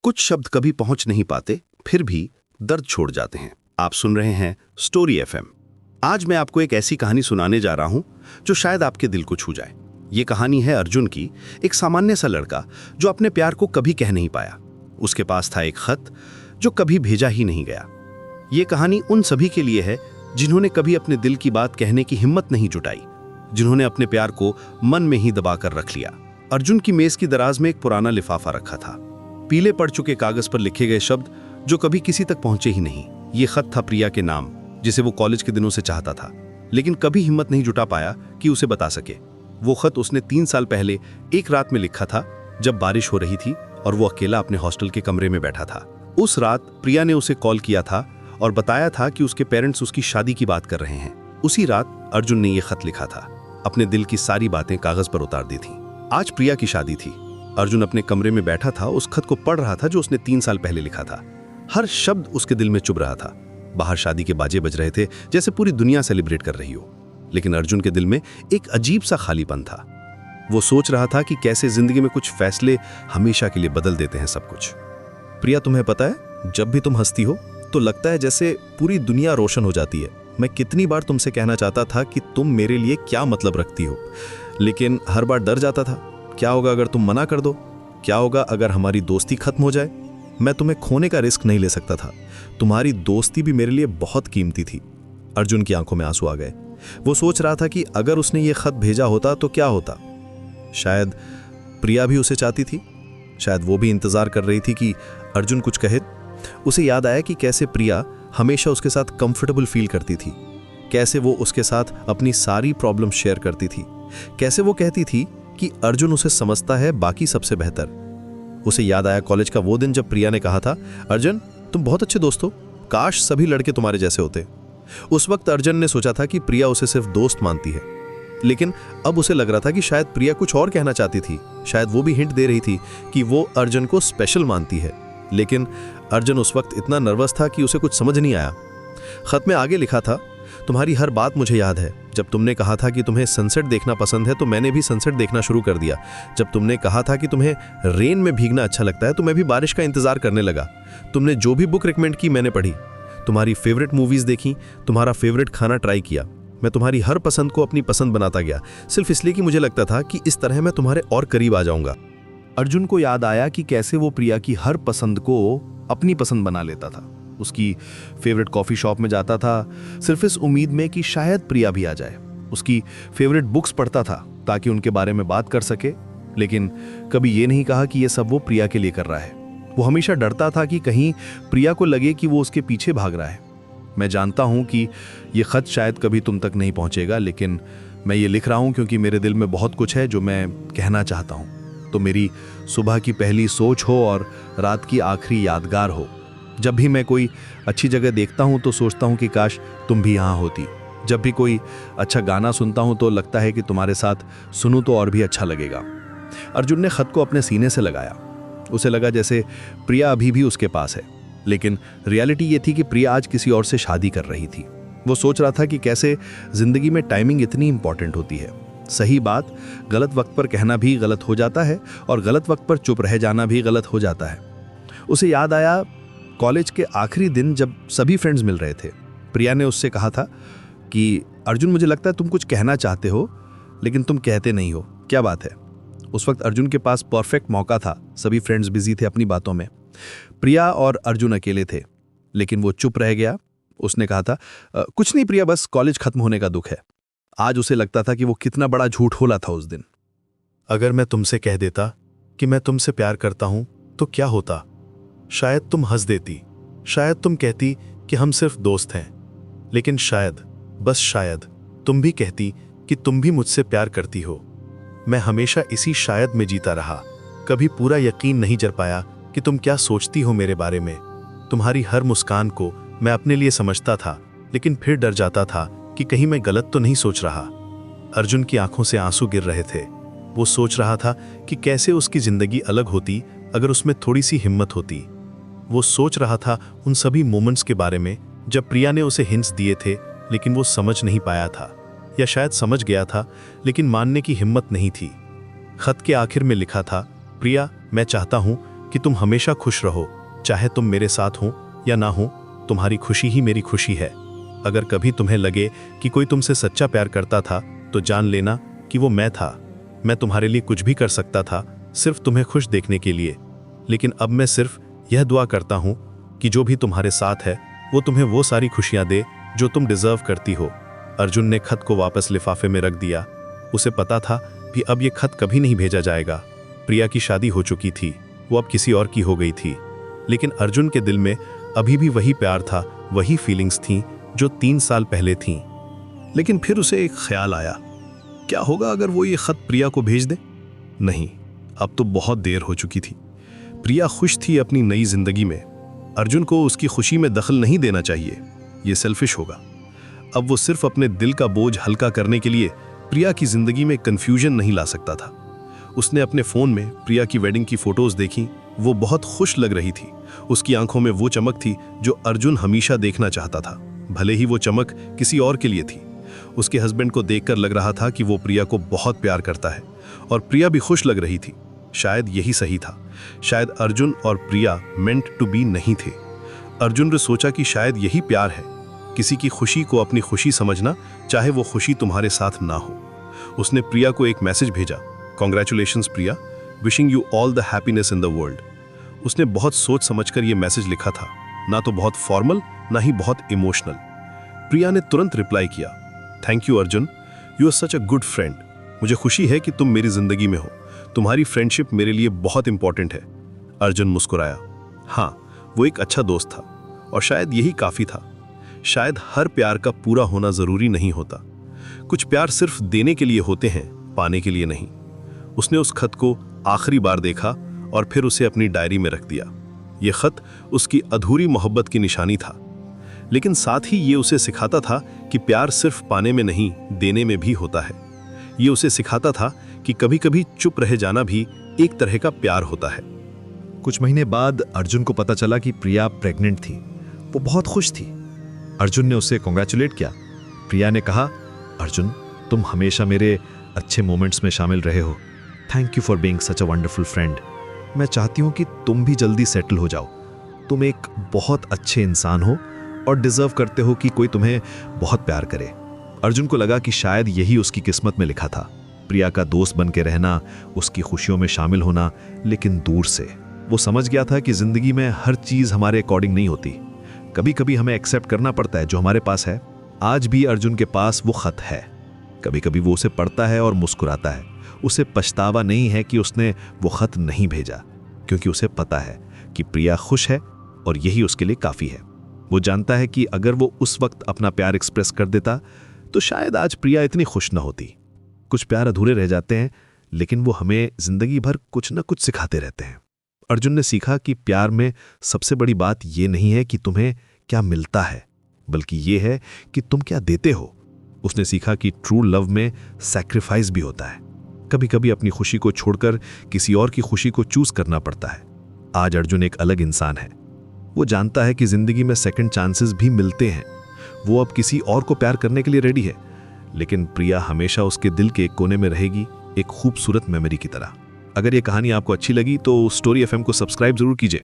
कुछ शब्द कभी पहुंच नहीं पाते, फिर भी दर्द छोड़ जाते हैं। आप सुन रहे हैं स्टोरी एफएम। आज मैं आपको एक ऐसी कहानी सुनाने जा रहा हूं जो शायद आपके दिल को छू जाए। ये कहानी है अर्जुन की, एक सामान्य सा लड़का जो अपने प्यार को कभी कह नहीं पाया। उसके पास था एक खत जो कभी भेजा ही नहीं गया। ये कहानी उन सभी के लिए है जिन्होंने कभी अपने दिल की बात कहने की हिम्मत नहीं जुटाई, जिन्होंने अपने प्यार को मन में ही दबा कर रख लिया। अर्जुन की मेज की दराज में एक पुराना लिफाफा रखा था, पीले पड़ चुके कागज पर लिखे गए शब्द जो कभी किसी तक पहुंचे ही नहीं। ये खत था प्रिया के नाम, जिसे वो कॉलेज के दिनों से चाहता था, लेकिन कभी हिम्मत नहीं जुटा पाया कि उसे बता सके। वो खत उसने 3 साल पहले एक रात में लिखा था, जब बारिश हो रही थी और वो अकेला अपने हॉस्टल के कमरे में बैठा था। उस रात प्रिया ने उसे कॉल किया था और बताया था कि उसके पेरेंट्स उसकी शादी की बात कर रहे हैं। उसी रात अर्जुन ने यह खत लिखा था, अपने दिल की सारी बातें कागज पर उतार दी थी। आज प्रिया की शादी थी। अर्जुन अपने कमरे में बैठा था, उस खत को पढ़ रहा था जो उसने 3 साल पहले लिखा था। हर शब्द उसके दिल में चुभ रहा था। बाहर शादी के बाजे बज रहे थे, जैसे पूरी दुनिया सेलिब्रेट कर रही हो, लेकिन अर्जुन के दिल में एक अजीब सा खालीपन था। वो सोच रहा था कि कैसे जिंदगी में कुछ फैसले हमेशा के लिए बदल देते हैं सब कुछ। प्रिया, तुम्हें पता है, जब भी तुम हंसती हो तो लगता है जैसे पूरी दुनिया रोशन हो जाती है। मैं कितनी बार तुमसे कहना चाहता था कि तुम मेरे लिए क्या मतलब रखती हो, लेकिन हर बार डर जाता था। क्या होगा अगर तुम मना कर दो? क्या होगा अगर हमारी दोस्ती खत्म हो जाए? मैं तुम्हें खोने का रिस्क नहीं ले सकता था। तुम्हारी दोस्ती भी मेरे लिए बहुत कीमती थी। अर्जुन की आंखों में आंसू आ गए। वो सोच रहा था कि अगर उसने ये खत भेजा होता तो क्या होता। शायद प्रिया भी उसे चाहती थी, शायद वो भी इंतजार कर रही थी कि अर्जुन कुछ कहे। उसे याद आया कि कैसे प्रिया हमेशा उसके साथ कंफर्टेबल फील करती थी, कैसे वो उसके साथ अपनी सारी प्रॉब्लम शेयर करती थी, कैसे वो कहती थी कि अर्जुन उसे समझता है बाकी सबसे बेहतर। उसे याद आया कॉलेज का वो दिन जब प्रिया ने कहा था, अर्जुन तुम बहुत अच्छे दोस्त हो, काश सभी लड़के तुम्हारे जैसे होते। उस वक्त अर्जुन ने सोचा था कि प्रिया उसे सिर्फ दोस्त मानती है, लेकिन अब उसे लग रहा था कि शायद प्रिया कुछ और कहना चाहती थी। शायद वो भी हिंट दे रही थी कि वो अर्जुन को स्पेशल मानती है। लेकिन अर्जुन उस वक्त इतना नर्वस था कि उसे कुछ समझ नहीं आया। खत में आगे लिखा था, तुम्हारी हर बात मुझे याद है। जब तुमने कहा था कि तुम्हें सनसेट देखना पसंद है तो मैंने भी सनसेट देखना शुरू कर दिया। जब तुमने कहा था कि तुम्हें रेन में भीगना अच्छा लगता है तो मैं भी बारिश का इंतजार करने लगा। तुमने जो भी बुक रिकमेंड की मैंने पढ़ी, तुम्हारी फेवरेट मूवीज देखी, तुम्हारा फेवरेट खाना ट्राई किया। मैं तुम्हारी हर पसंद को अपनी पसंद बनाता गया, सिर्फ इसलिए कि मुझे लगता था कि इस तरह मैं तुम्हारे और करीब आ जाऊंगा। अर्जुन को याद आया कि कैसे वो प्रिया की हर पसंद को अपनी पसंद बना लेता था। उसकी फेवरेट कॉफ़ी शॉप में जाता था सिर्फ इस उम्मीद में कि शायद प्रिया भी आ जाए। उसकी फेवरेट बुक्स पढ़ता था ताकि उनके बारे में बात कर सके, लेकिन कभी ये नहीं कहा कि ये सब वो प्रिया के लिए कर रहा है। वो हमेशा डरता था कि कहीं प्रिया को लगे कि वो उसके पीछे भाग रहा है। मैं जानता हूँ कि ये खत शायद कभी तुम तक नहीं पहुँचेगा, लेकिन मैं ये लिख रहा हूँ क्योंकि मेरे दिल में बहुत कुछ है जो मैं कहना चाहता हूँ। तो मेरी सुबह की पहली सोच हो और रात की आखिरी यादगार हो। जब भी मैं कोई अच्छी जगह देखता हूँ तो सोचता हूँ कि काश तुम भी यहाँ होती। जब भी कोई अच्छा गाना सुनता हूँ तो लगता है कि तुम्हारे साथ सुनूं तो और भी अच्छा लगेगा। अर्जुन ने खत को अपने सीने से लगाया। उसे लगा जैसे प्रिया अभी भी उसके पास है, लेकिन रियलिटी ये थी कि प्रिया आज किसी और से शादी कर रही थी। वो सोच रहा था कि कैसे जिंदगी में टाइमिंग इतनी इंपॉर्टेंट होती है। सही बात गलत वक्त पर कहना भी गलत हो जाता है और गलत वक्त पर चुप रह जाना भी गलत हो जाता है। उसे याद आया कॉलेज के आखिरी दिन जब सभी फ्रेंड्स मिल रहे थे। प्रिया ने उससे कहा था कि अर्जुन, मुझे लगता है तुम कुछ कहना चाहते हो लेकिन तुम कहते नहीं हो, क्या बात है? उस वक्त अर्जुन के पास परफेक्ट मौका था। सभी फ्रेंड्स बिजी थे अपनी बातों में। प्रिया और अर्जुन अकेले थे, लेकिन वो चुप रह गया। उसने कहा था, कुछ नहीं प्रिया, बस कॉलेज खत्म होने का दुख है। आज उसे लगता था कि वो कितना बड़ा झूठ बोला था उस दिन। अगर मैं तुमसे कह देता कि मैं तुमसे प्यार करता हूं तो क्या होता? शायद तुम हंस देती, शायद तुम कहती कि हम सिर्फ दोस्त हैं, लेकिन शायद, बस शायद, तुम भी कहती कि तुम भी मुझसे प्यार करती हो। मैं हमेशा इसी शायद में जीता रहा, कभी पूरा यकीन नहीं कर पाया कि तुम क्या सोचती हो मेरे बारे में। तुम्हारी हर मुस्कान को मैं अपने लिए समझता था, लेकिन फिर डर जाता था कि कहीं मैं गलत तो नहीं सोच रहा। अर्जुन की आंखों से आंसू गिर रहे थे। वो सोच रहा था कि कैसे उसकी जिंदगी अलग होती अगर उसमें थोड़ी सी हिम्मत होती। वो सोच रहा था उन सभी मोमेंट्स के बारे में जब प्रिया ने उसे हिंट्स दिए थे, लेकिन वो समझ नहीं पाया था, या शायद समझ गया था लेकिन मानने की हिम्मत नहीं थी। खत के आखिर में लिखा था, प्रिया, मैं चाहता हूं कि तुम हमेशा खुश रहो, चाहे तुम मेरे साथ हो या ना हो, तुम्हारी खुशी ही मेरी खुशी है। अगर कभी तुम्हें लगे कि कोई तुमसे सच्चा प्यार करता था तो जान लेना कि वो मैं था। मैं तुम्हारे लिए कुछ भी कर सकता था, सिर्फ तुम्हें खुश देखने के लिए। लेकिन अब मैं सिर्फ यह दुआ करता हूँ कि जो भी तुम्हारे साथ है वो तुम्हें वो सारी खुशियाँ दे जो तुम डिजर्व करती हो। अर्जुन ने खत को वापस लिफाफे में रख दिया। उसे पता था कि अब ये खत कभी नहीं भेजा जाएगा। प्रिया की शादी हो चुकी थी, वो अब किसी और की हो गई थी। लेकिन अर्जुन के दिल में अभी भी वही प्यार था, वही फीलिंग्स थीं जो 3 साल पहले थीं। लेकिन फिर उसे एक ख्याल आया, क्या होगा अगर वो ये खत प्रिया को भेज दे? नहीं, अब तो बहुत देर हो चुकी थी। प्रिया खुश थी अपनी नई जिंदगी में। अर्जुन को उसकी खुशी में दखल नहीं देना चाहिए, ये सेल्फिश होगा। अब वो सिर्फ अपने दिल का बोझ हल्का करने के लिए प्रिया की जिंदगी में कंफ्यूजन नहीं ला सकता था। उसने अपने फोन में प्रिया की वेडिंग की फोटोज देखी। वो बहुत खुश लग रही थी। उसकी आंखों में वो चमक थी जो अर्जुन हमेशा देखना चाहता था, भले ही वो चमक किसी और के लिए थी। उसके हस्बैंड को देखकर लग रहा था कि वो प्रिया को बहुत प्यार करता है और प्रिया भी खुश लग रही थी। शायद यही सही था। शायद अर्जुन और प्रिया मेंट टू बी नहीं थे। अर्जुन ने सोचा कि शायद यही प्यार है, किसी की खुशी को अपनी खुशी समझना, चाहे वो खुशी तुम्हारे साथ ना हो। उसने प्रिया को एक मैसेज भेजा, congratulations Priya, wishing you all the happiness in the world. उसने बहुत सोच समझकर यह मैसेज लिखा था, ना तो बहुत फॉर्मल ना ही बहुत इमोशनल। प्रिया ने तुरंत रिप्लाई किया, thank you Arjun, you are such a good friend. मुझे खुशी है कि तुम मेरी जिंदगी में हो। तुम्हारी फ्रेंडशिप मेरे लिए बहुत इंपॉर्टेंट है। अर्जुन मुस्कुराया। हाँ, वो एक अच्छा दोस्त था और शायद यही काफी था। शायद हर प्यार का पूरा होना जरूरी नहीं होता। कुछ प्यार सिर्फ देने के लिए होते हैं, पाने के लिए नहीं। उसने उस खत को आखिरी बार देखा और फिर उसे अपनी डायरी में रख दिया। यह खत उसकी अधूरी मोहब्बत की निशानी था, लेकिन साथ ही ये उसे सिखाता था कि प्यार सिर्फ पाने में नहीं, देने में भी होता है। ये उसे सिखाता था कि कभी-कभी चुप रह जाना भी एक तरह का प्यार होता है। कुछ महीने बाद अर्जुन को पता चला कि प्रिया प्रेग्नेंट थी। वो बहुत खुश थी। अर्जुन ने उसे कॉन्ग्रेचुलेट किया। प्रिया ने कहा, अर्जुन, तुम हमेशा मेरे अच्छे मोमेंट्स में शामिल रहे हो। Thank you for being such a wonderful friend. मैं चाहती हूँ कि तुम भी जल्दी सेटल हो जाओ। तुम एक बहुत अच्छे इंसान हो और डिजर्व करते हो कि कोई तुम्हें बहुत प्यार करे। अर्जुन को लगा कि शायद यही उसकी किस्मत में लिखा था, प्रिया का दोस्त बन के रहना, उसकी खुशियों में शामिल होना, लेकिन दूर से। वो समझ गया था कि जिंदगी में हर चीज हमारे अकॉर्डिंग नहीं होती। कभी कभी हमें एक्सेप्ट करना पड़ता है जो हमारे पास है। आज भी अर्जुन के पास वो खत है। कभी कभी वो उसे पढ़ता है और मुस्कुराता है। उसे पछतावा नहीं है कि उसने वो खत नहीं भेजा, क्योंकि उसे पता है कि प्रिया खुश है और यही उसके लिए काफी है। वो जानता है कि अगर वो उस वक्त अपना प्यार एक्सप्रेस कर देता तो शायद आज प्रिया इतनी खुश न होती। कुछ प्यार अधूरे रह जाते हैं, लेकिन वो हमें जिंदगी भर कुछ न कुछ सिखाते रहते हैं। अर्जुन ने सीखा कि प्यार में सबसे बड़ी बात ये नहीं है कि तुम्हें क्या मिलता है, बल्कि ये है कि तुम क्या देते हो। उसने सीखा कि ट्रू लव में सैक्रिफाइस भी होता है। कभी कभी अपनी खुशी को छोड़कर किसी और की खुशी को चूज करना पड़ता है। आज अर्जुन एक अलग इंसान है। वो जानता है कि जिंदगी में सेकंड चांसेस भी मिलते हैं। वो अब किसी और को प्यार करने के लिए रेडी है, लेकिन प्रिया हमेशा उसके दिल के एक कोने में रहेगी, एक खूबसूरत मेमोरी की तरह। अगर ये कहानी आपको अच्छी लगी तो स्टोरी एफएम को सब्सक्राइब जरूर कीजिए।